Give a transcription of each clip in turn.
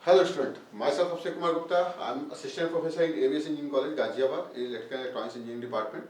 Hello student, myself Abhishek Kumar Gupta. I am assistant professor in Aviation Engineering College Ghaziabad, Electrical and Electronics Engineering Department.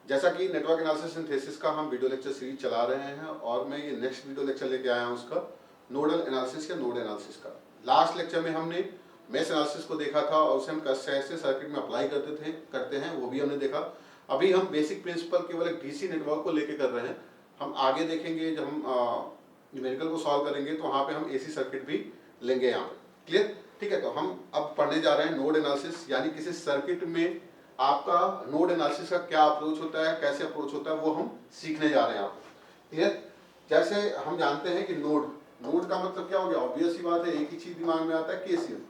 जैसा कि network analysis and thesis का हम video lecture series चला रहे हैं और मैं ये नेक्स्ट वीडियो लेक्चर लेके आया हूँ उसका नोडल एनालिसिस या नोड एनालिसिस का। लास्ट लेक्चर में हमने मेश एनालिसिस को देखा था और उसे हम कैसे सर्किट में अप्लाई करते हैं वो भी हमने देखा। अभी हम बेसिक प्रिंसिपल केवल एक डीसी नेटवर्क को लेके कर रहे हैं। हम आगे देखेंगे जब हम न्यूमेरिकल को सॉल्व करेंगे तो वहाँ पे हम एसी सर्किट भी लेंगे यहाँ पे। क्लियर? ठीक है, तो हम अब पढ़ने जा रहे हैं नोड एनालिसिस, यानी किसी सर्किट में आपका नोड एनालिसिस का क्या अप्रोच होता है, कैसे अप्रोच होता है, वो हम सीखने जा रहे हैं आप। क्लियर? जैसे हम जानते हैं कि नोड का मतलब क्या हो गया, ऑब्वियस सी बात है, एक ही चीज दिमाग में आता है, केसीएल।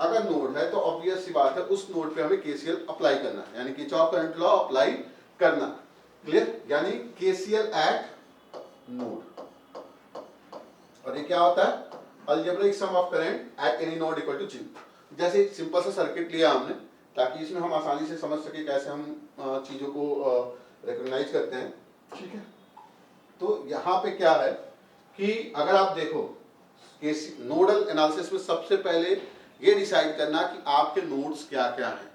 अगर नोड है तो ऑब्वियस सी बात है उस नोड पे हमें केसीएल अप्लाई करना है, यानी किरचॉफ करंट लॉ अप्लाई करना। क्लियर? यानी केसीएल एट नोड। और ये क्या होता है, algebraic sum of current at any node equal to 0। जैसे एक सिंपल सा सर्किट लिया हमने ताकि इसमें हम आसानी से समझ सके कैसे हम चीजों को रिकॉग्नाइज करते हैं। ठीक है, तो यहाँ पे क्या है कि अगर आप देखो नोडल एनालिसिस में सबसे पहले ये डिसाइड करना कि आपके नोड्स क्या क्या हैं।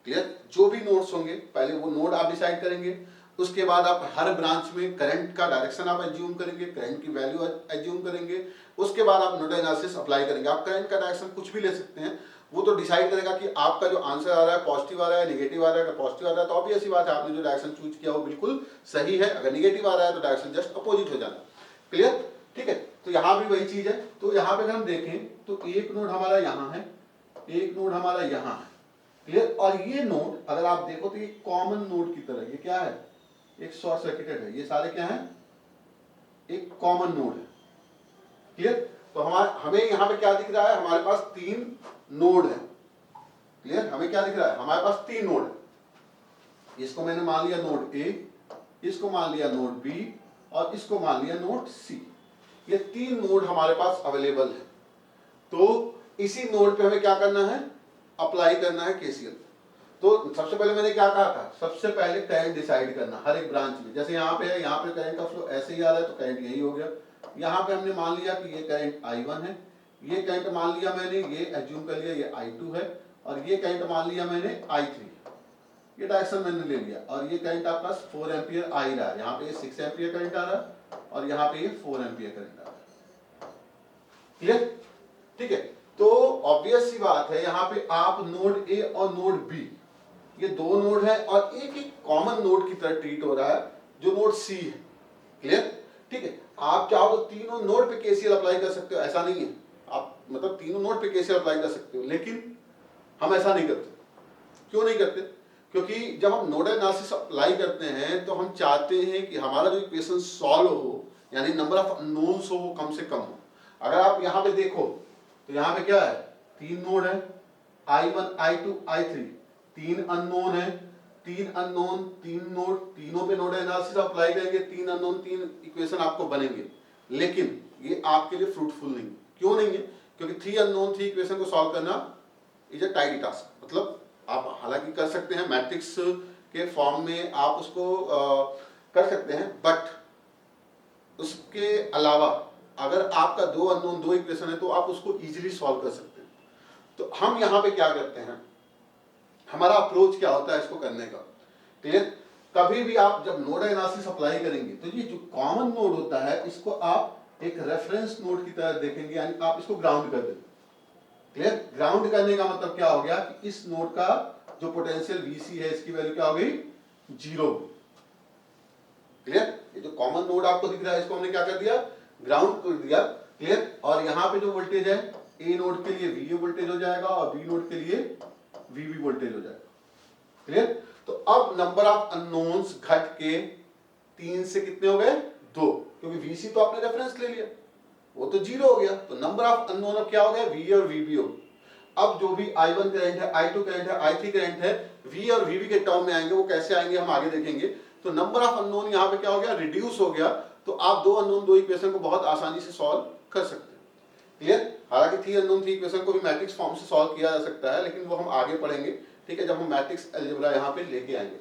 क्लियर? जो भी नोड्स होंगे पहले वो नोड आप डिसाइड करेंगे, उसके बाद आप हर ब्रांच में करंट का डायरेक्शन आप एज्यूम करेंगे, करंट की वैल्यू एज्यूम करेंगे, उसके बाद आप नोडल एनालिसिस अप्लाई करेंगे। आप करंट का डायरेक्शन कुछ भी ले सकते हैं, वो तो डिसाइड करेगा कि आपका जो आंसर आ रहा है पॉजिटिव आ रहा है, नेगेटिव आ रहा है। अगर पॉजिटिव आ रहा है तो ऑब्वियस सी बात है आपने जो डायरेक्शन चूज किया वो बिल्कुल सही है, अगर नेगेटिव आ रहा है तो डायरेक्शन जस्ट अपोजिट हो जाना। क्लियर? ठीक है, तो यहाँ भी वही चीज है। तो यहाँ पे अगर हम देखें तो एक नोड हमारा यहाँ है, एक नोड हमारा यहाँ है। क्लियर? और ये नोड अगर आप देखो तो ये कॉमन नोड की तरह, ये क्या है, एक शॉर्ट सर्किटेड है, ये सारे क्या है, एक कॉमन नोड है। क्लियर? तो हमें यहाँ पे क्या दिख रहा है, हमारे पास 3 नोड है। क्लियर? हमें क्या दिख रहा है, हमारे पास 3 नोड है। इसको मैंने मान लिया नोड ए, इसको मान लिया नोड बी और इसको मान लिया नोड सी। ये 3 नोड हमारे पास अवेलेबल है। तो इसी नोड पे हमें क्या करना है, अप्लाई करना है केसीएल। तो सबसे पहले मैंने क्या कहा था, सबसे पहले करंट डिसाइड करना हर एक ब्रांच में। जैसे यहाँ पे है, यहाँ पे करंट का फ्लो ऐसे ही आ रहा है तो करंट यही हो गया। यहाँ पे हमने मान लिया कि ये करंट I1 है, ये करंट मान लिया मैंने, ये एज्यूम कर लिया ये I2 है, और ये करंट मान लिया मैंने I3, ये डायरेक्शन मैंने ले लिया। और ये करंट आपका 4 एम्पियर आ ही रहा है, यहाँ पे 6 एम्पियर करंट आ रहा है और यहाँ पे ये 4 एम्पियर करंट आ रहा है। क्लियर? ठीक है, तो ऑब्वियस सी बात है यहाँ पे आप नोड ए और नोड बी, ये 2 नोड है और एक एक कॉमन नोड की तरह ट्रीट हो रहा है जो नोड सी है। क्लियर? ठीक है, आप चाहो तो तीनों नोड पे केसीएल अप्लाई कर सकते हो, ऐसा नहीं है, आप मतलब तीनों नोड पे केसीएल अप्लाई कर सकते हो, लेकिन हम ऐसा नहीं करते। क्यों नहीं करते? क्योंकि जब हम नोडल एनालिसिस अप्लाई करते हैं तो हम चाहते हैं कि हमारा जो इक्वेशन सॉल्व हो, यानी नंबर ऑफ अननोन्स हो वो कम से कम हो। अगर आप यहाँ पे देखो तो यहाँ पे क्या है, 3 नोड है, I1 I2 I3, 3 अननोन है, 3 अननोन 3 नोड, तीनों पे नोडल एनालिसिस अप्लाई करेंगे, 3 अननोन 3 इक्वेशन आपको बनेंगे, लेकिन ये आपके लिए फ्रूटफुल नहीं। क्यों नहीं है? क्योंकि 3 अननोन 3 इक्वेशन को सॉल्व करना इज अ टाइडी टास्क। मतलब आप हालांकि कर सकते हैं, मैट्रिक्स के फॉर्म में आप उसको कर सकते हैं, बट उसके अलावा अगर आपका 2 अननोन 2 इक्वेशन है तो आप उसको इजीली सॉल्व कर सकते हैं। तो हम यहाँ पे क्या करते हैं, हमारा अप्रोच क्या होता है इसको करने का। क्लियर? कभी भी आप जब नोडल एनालिसिस अप्लाई करेंगे तो ये जो कॉमन नोड होता है इसको आप एक रेफरेंस नोड की तरह देखेंगे, यानी आप इसको ग्राउंड कर देंगे। क्लियर? ग्राउंड करने का मतलब क्या हो गया कि इस नोड का जो पोटेंशियल VC है इसकी वैल्यू क्या हो गई, 0। क्लियर? ये जो कॉमन नोड आपको दिख रहा है इसको हमने क्या कर दिया, ग्राउंड कर दिया। क्लियर? और यहाँ पे जो वोल्टेज है A नोड के लिए VA वोल्टेज हो जाएगा और B नोड के लिए VB वोल्टेज हो जाएगा। क्लियर? तो अब नंबर ऑफ अननोन्स घट के 3 से कितने हो गए, 2, क्योंकि VC तो आपने रेफरेंस ले लिया, वो तो 0 हो गया। तो नंबर ऑफ अननोन अब क्या हो गया, VA और VB हो। अब जो भी I1 करंट है, I2 करंट है, I3 करंट है, V और VB के टर्म में आएंगे, वो कैसे आएंगे हम आगे देखेंगे। तो नंबर ऑफ अननोन यहाँ पे क्या हो गया, रिड्यूस हो गया। तो आप 2 अननोन 2 इक्वेशन को बहुत आसानी से सॉल्व कर सकते हैं। क्लियर? हालांकि 3 अननोन 3 इक्वेशन को भी मैट्रिक्स फॉर्म से सॉल्व किया जा सकता है, लेकिन वो हम आगे पढ़ेंगे। ठीक है, जब हम मैट्रिक्स अलजेब्रा यहाँ पे लेके आएंगे।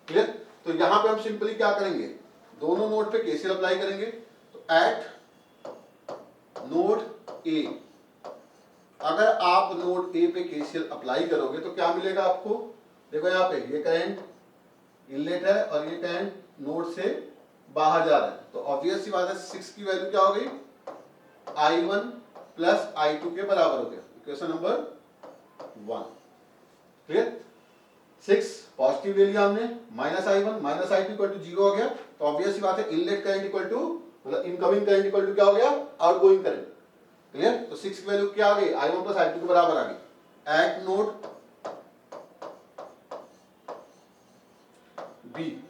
क्लियर? तो यहाँ पे हम सिंपली क्या करेंगे, दोनों नोड पे केसीएल अप्लाई करेंगे। तो एट नोड ए अगर आप नोड ए पे केसीएल अप्लाई करोगे तो क्या मिलेगा आपको? देखो यहाँ पे ये करंट इनलेट है और ये करंट नोड से बाहर जा रहा है, तो ऑब्वियस सी बात है 6 की वैल्यू क्या हो गई? I1 प्लस I2 के बराबर हो गया। Equation number 1 clear. 6 पॉजिटिव ले लिया हमने, -I1 -I2 इक्वल टू 0 हो गया, तो ऑब्वियस सी बात है इनलेट करंट इक्वल टू मतलब इनकमिंग करंट इक्वल टू क्या हो गया? Outgoing current. क्लियर। तो 6 की वैल्यू क्या आ गई? I1 प्लस I2 के बराबर आ गई। एट नोड बी,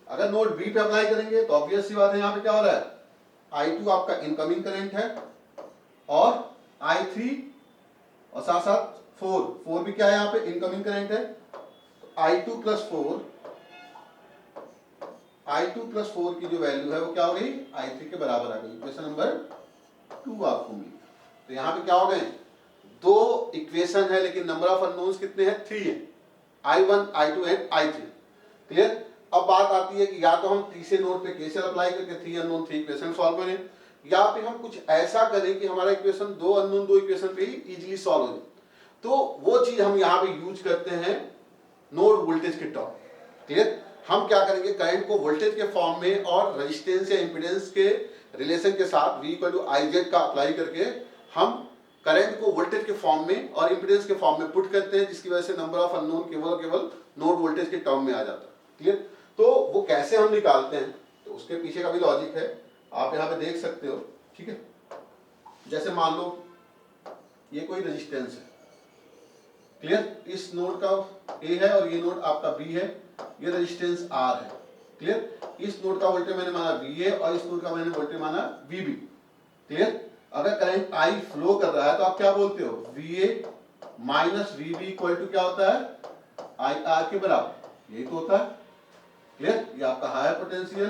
अगर नोड बी पे अप्लाई करेंगे तो ऑब्वियस सी बात है यहाँ पे क्या हो रहा है? I2 आपका इनकमिंग करंट है और I3 और साथ साथ 4 भी क्या है यहाँ पे? इनकमिंग करंट है। तो I2 प्लस 4 की जो वैल्यू है वो क्या हो गई? I3 के बराबर आ गई। इक्वेशन नंबर 2 आपको मिली। तो यहाँ पे क्या हो गए? दो इक्वेशन है लेकिन नंबर ऑफ अननोन्स कितने हैं? 3 है। I1, I2 and I3। Clear. अब बात आती है कि या तो हम तीसरे नोड पे केसीएल अप्लाई करके 3 अननोन 3 इक्वेशन सॉल्व करें, या फिर हम कुछ ऐसा करें कि हमारा इक्वेशन 2 अननोन 2 इक्वेशन पे ही इजीली सॉल्व हो जाए। तो वो चीज हम यहाँ पे यूज करते हैं नोड वोल्टेज के टर्म। क्लियर। हम क्या करेंगे? करंट को वोल्टेज के फॉर्म में और रेजिस्टेंस या इंपीडेंस के रिलेशन के साथ V इक्वल टू IZ का अप्लाई करके हम करंट को वोल्टेज के फॉर्म में और इंपीडेंस के फॉर्म में पुट करते हैं, जिसकी वजह से नंबर ऑफ अननोन केवल नोड वोल्टेज के टर्म में आ जाता है। क्लियर। तो वो कैसे हम निकालते हैं, तो उसके पीछे का भी लॉजिक है, आप यहाँ पे देख सकते हो। ठीक है। जैसे मान लो ये कोई रेजिस्टेंस है। क्लियर। इस नोड का A है और ये नोड आपका B है, ये रेजिस्टेंस R है। क्लियर। इस नोड का वोल्टेज मैंने माना VA और इस नोड का मैंने वोल्टेज माना VB। क्लियर। अगर करंट I फ्लो कर रहा है तो आप क्या बोलते हो? VA minus VB equal to क्या होता है? IR के बराबर। यही तो होता है। क्लियर। ये आपका higher potential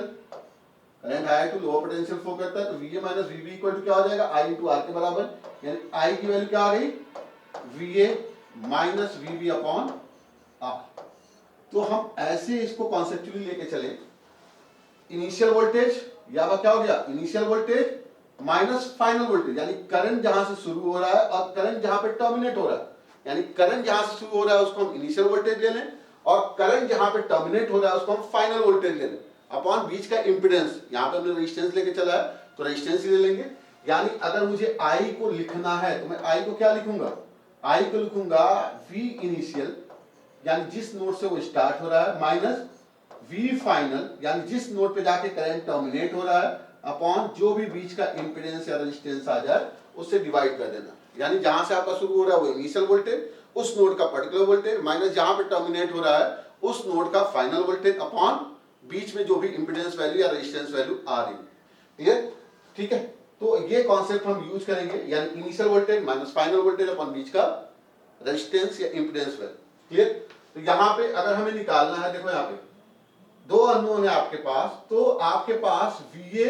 current higher to lower potential flow करता है, तो VA minus VB equal to क्या हो जाएगा? I इंटू R के बराबर। यानी I की वैल्यू क्या आ गई? VA minus VB upon R। तो हम ऐसे इसको कॉन्सेप्चुअली लेके चले, इनिशियल वोल्टेज या क्या हो गया? Initial voltage minus final voltage, यानी करंट जहां से शुरू हो रहा है और करंट जहां पे टर्मिनेट हो रहा है, यानी करंट जहां से शुरू हो रहा है उसको हम इनिशियल वोल्टेज ले लें और करंट जहां पे टर्मिनेट हो रहा है उसको हम फाइनल वोल्टेज ले लें अपॉन बीच का इंपीडेंस। यहां पे हमने रेजिस्टेंस लेके चला है तो रेजिस्टेंस ही ले लेंगे। यानी अगर मुझे I को लिखना है तो मैं I को क्या लिखूंगा? I को लिखूंगा V इनिशियल, यानी जिस नोड से वो स्टार्ट हो रहा है, माइनस V फाइनल, यानी जिस नोड पे जाके करंट टर्मिनेट हो रहा है, अपॉन जो भी बीच का इंपीडेंस या रेजिस्टेंस आ जाए उससे डिवाइड कर देना। यानी जहां से आपका शुरू हो रहा है वो इनिशियल वोल्टेज, उस नोड का पर्टिकुलर वोल्टेज, माइनस जहां पे टर्मिनेट हो रहा है उस नोड का फाइनल वोल्टेज, अपॉन बीच में जो भी इंपीडेंस वैल्यू या रेजिस्टेंस वैल्यू आ रही है। क्लियर। ठीक है। तो ये कॉन्सेप्ट हम यूज करेंगे, यानी initial voltage minus final voltage upon बीच का रेजिस्टेंस या इंपीडेंस वैल्यू। क्लियर। तो यहाँ पे अगर हमें निकालना है, देखो यहाँ पे दो अननोन है आपके पास, तो आपके पास VA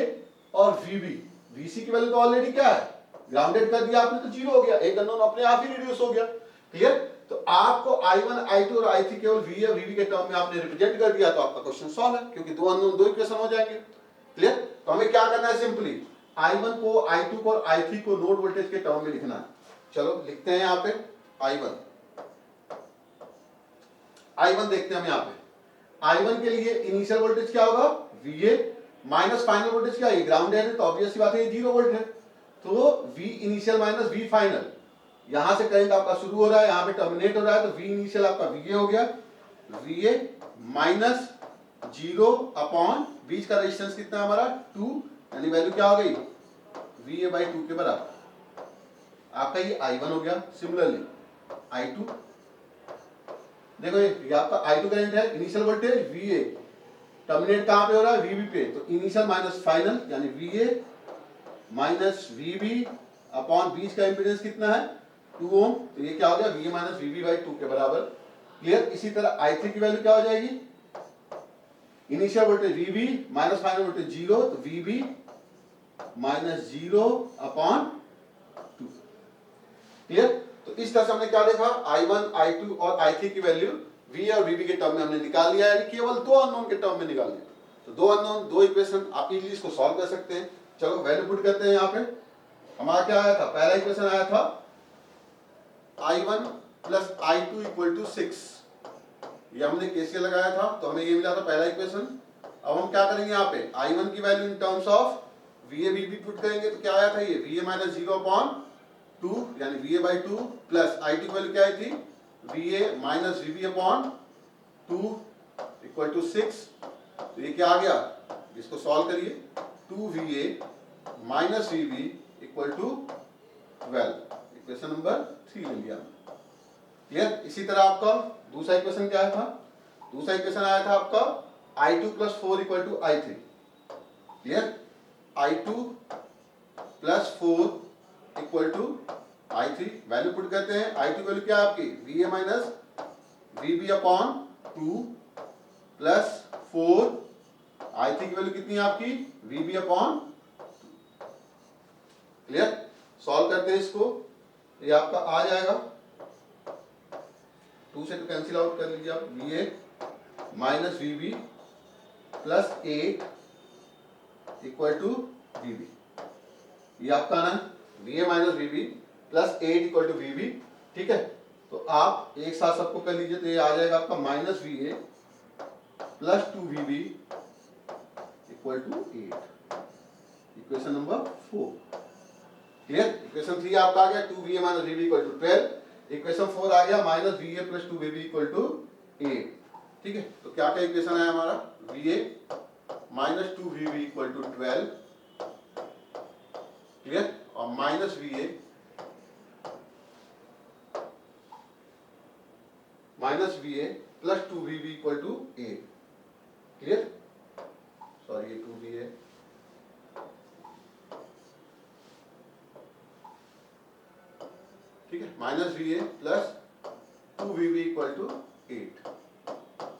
और VB, VC की वैल्यू तो ऑलरेडी क्या है? ग्राउंडेड कर दिया आपने तो 0 हो गया, एक अननोन अपने आप ही रिड्यूस हो गया। क्लियर। तो आपको I1, I2 और I3 केवल VA और VB के टर्म में आपने रिप्रेजेंट कर दिया तो आपका क्वेश्चन सॉल्व है, क्योंकि दो अननोन दो इक्वेशन हो जाएंगे। क्लियर। तो हमें क्या करना है? सिंपली I1 को, I2 को और I3 को नोड वोल्टेज के टर्म में लिखना है। चलो लिखते हैं यहाँ पे I1 देखते हैं हम यहाँ पे। I1 के लिए इनिशियल वोल्टेज क्या होगा? VA माइनस फाइनल वोल्टेज क्या है? ग्राउंडेड है तो ऑब्वियस सी बात है ये 0 वोल्ट है, तो V initial minus V final, यहां से करंट आपका शुरू हो रहा है, यहां पे टर्मिनेट हो रहा है, तो V इनिशियल आपका VA हो गया, VA माइनस 0 अपॉन बीच का रेजिस्टेंस कितना है हमारा? 2, यानी वैल्यू क्या हो गई? VA बाई 2 के बराबर। आपका ये I1 हो गया। सिमिलरली I2, देखो ये आपका I2 करंट है, इनिशियल वोल्टेज VA, टर्मिनेट कहां पे हो रहा है? VB पे, तो इनिशियल माइनस फाइनल, यानी VA माइनस VB अपॉन बीच का इंपीडेंस कितना है? 2 ओम, तो ये क्या हो गया? VA माइनस VB बाई 2 के बराबर। क्लियर। इसी तरह I3 की वैल्यू क्या हो जाएगी? Initial voltage VB minus final voltage 0, तो VB माइनस 0 अपॉन 2। क्लियर। तो इस तरह से हमने क्या देखा? I1, I2 और I3 की वैल्यू V और VB के टर्म में हमने निकाल लिया, यानी केवल दो अननोन के टर्म में निकाल लिया। तो दो अननोन दो इक्वेशन, आप इजीली इसको सॉल्व कर सकते हैं। चलो वैल्यू पुट करते हैं। यहाँ पे हमारा क्या आया था? पहला इक्वेशन आया था I1 plus I2 equal to 6, ये हमने केसीएल लगाया था तो हमें ये मिला था पहला इक्वेशन। अब हम क्या करेंगे, यहाँ पे I1 की value in terms of VA VB put करेंगे तो क्या आया था, ये VA माइनस 0/2 यानी VA बाई 2 प्लस I2 की वैल्यू क्या आई थी, VA minus VB/2 equal to 6। तो ये क्या आ गया, इसको सॉल्व करिए, 2VA minus VB equal to 12, equation number 3 मिल गया। क्लियर। इसी तरह आपका दूसरा इक्वेशन क्या था, दूसरा इक्वेशन आया था आपका I2 plus 4 equal to I3। Clear. I2 plus 4 equal to I3, value put करते हैं। I2 वैल्यू क्या है आपकी, VA minus VB/2 plus 4, I3 की वैल्यू कितनी है आपकी, VB/2। क्लियर। सॉल्व करते हैं इसको, ये आपका आ जाएगा 2 से 2 कैंसिल आउट कर लीजिए आप, VA minus VB plus 8 equal to VB, ये आपका ना VA minus VB plus 8 equal to VB। ठीक है, तो आप एक साथ सबको कर लीजिए, तो ये आ जाएगा आपका minus VA plus 2VB equal to 8, equation number 4। Clear. Equation 3 आपका आ गया 2VA minus VB equal to 12, equation 4 आ गया minus VA plus 2VB equal to 8। ठीक है, तो क्या क्या इक्वेशन आया हमारा, VA minus 2VB equal to 12, clear, और minus VA plus 2VB equal to 8। Clear, sorry ये 2VA ठीक है, minus VA plus 2VB equal to 8।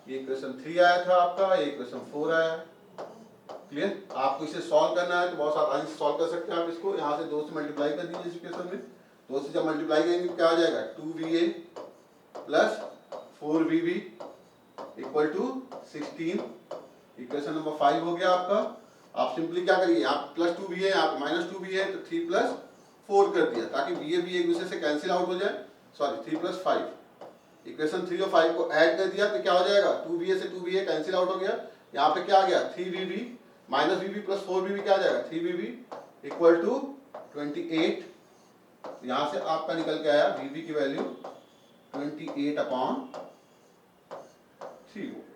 ये इक्वेशन 3 आया था आपका, ये इक्वेशन 4 आया। क्लियर। आपको इसे सॉल्व करना है तो बहुत आसानी से सॉल्व कर सकते हैं आप इसको, यहाँ से 2 से मल्टीप्लाई कर दीजिए इस इक्वेशन में, 2 से जब मल्टीप्लाई करेंगे क्या आ जाएगा, 2VA plus 4VB equal to 16, equation number 5 हो गया आपका। आप सिंपली क्या करिए, आप प्लस 2VA आप माइनस 2VA तो 3 प्लस 4 कर दिया, ताकि VA भी एक दूसरे से कैंसिल आउट हो जाए, सॉरी 3 प्लस 5, इक्वेशन 3 और 5 को ऐड कर दिया तो क्या हो जाएगा, 2VA से 2VA कैंसिल आउट हो गया, यहाँ पे क्या आ गया 3VB minus VB plus 4VB क्या आ जाएगा 3VB इक्वल टू 28। यहाँ से आपका निकल के आया VB की वैल्यू 28/3 वोल्ट।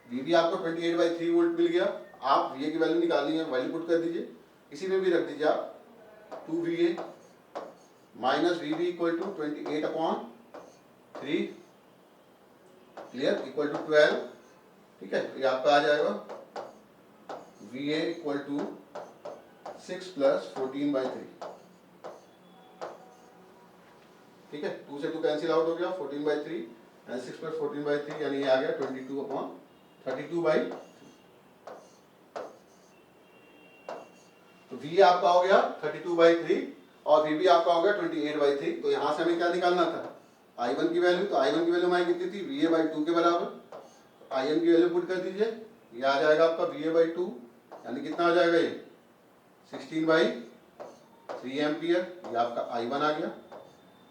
VB आपको 28/3 वोल्ट मिल गया। आप VA की वैल्यू निकाल लीजिए, वैल्यू पुट कर दीजिए, इसी में भी रख दीजिए आप 2VA minus VB equal to 28/3, clear, equal to 12। ठीक है, ये आपका आ जाएगा VA इक्वल टू 6 प्लस 14/3। ठीक है, 2 से 2 कैंसिल आउट हो गया, 14/3 एंड 6 प्लस 14/3 यानी ये आ गया 22/32/3। तो VA आपका हो गया 32/3 और VB आपका हो गया 28/3। तो यहां से हमें क्या निकालना था, I1 की वैल्यू। तो I1 की वैल्यू हमारी कितनी थी, VA/2 के बराबर। तो I1 की वैल्यू पुट कर दीजिए, ये आ जाएगा आपका VA/2 यानी कितना आ जाएगा, ये 16/3 एम्पियर, ये आपका I1 आ गया।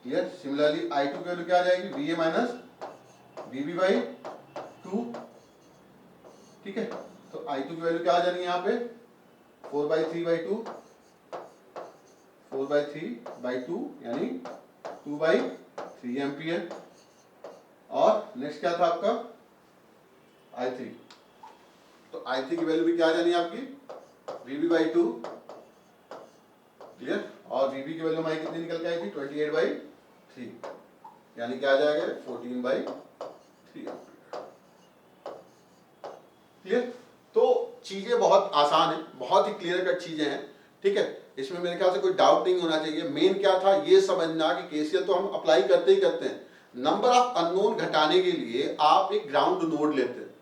क्लियर। सिमिलरली I2 की वैल्यू क्या आ जाएगी, VA माइनस VB/2। ठीक है, तो I2 की वैल्यू क्या आ जानी है यहाँ पे 4/3/2, 4/3/2 यानी 2/3 एम्पियर। और नेक्स्ट क्या था आपका I3, तो I3 की वैल्यू भी क्या आ जानी है आपकी VB/2। क्लियर, और VB की वैल्यू हमारी कितनी निकल के आई थी 28/3 यानी क्या आ जाएगा 14/3। क्लियर। तो चीजें बहुत आसान है, बहुत ही क्लियर कट चीजें हैं। ठीक है, इसमें मेरे ख्याल से कोई डाउट नहीं होना चाहिए। मेन क्या था ये समझना कि केसीएल तो हम अप्लाई करते ही करते हैं, नंबर ऑफ अननोन घटाने के लिए आप एक ग्राउंड नोड लेते हैं,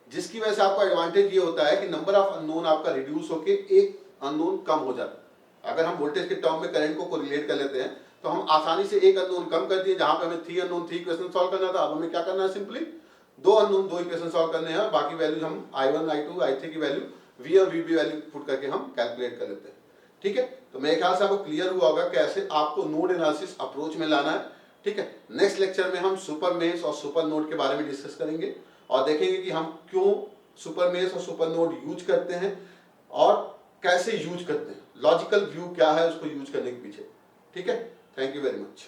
जिसकी वजह से आपका एडवांटेज ये होता है कि नंबर ऑफ अननोन आपका रिड्यूस होके एक अननोन कम हो जाता है। अगर हम वोल्टेज के टर्म में करंट को कोरिलेट कर लेते हैं तो हम आसानी से एक अननोन कम कर दिए, जहां पे हमें 3 अननोन 3 इक्वेशन सॉल्व करना था, अब हमें क्या करना है, सिंपली 2 अननोन 2 इक्वेशन सॉल्व करने हैं, बाकी वैल्यूज हम I1 I2 I3 की वैल्यू V और VB वैल्यू पुट करके हम कैलकुलेट कर लेते हैं। ठीक है, तो मेरे ख्याल से आपको क्लियर हुआ होगा कैसे आपको नोड एनालिसिस अप्रोच में लाना है। ठीक है। नेक्स्ट लेक्चर में हम सुपर मेष और सुपर नोड के बारे में डिस्कस करेंगे और देखेंगे कि हम क्यों सुपर मेष और सुपर नोड यूज करते हैं और कैसे यूज करते हैं, लॉजिकल व्यू क्या है उसको यूज करने के पीछे। ठीक है, थैंक यू वेरी मच।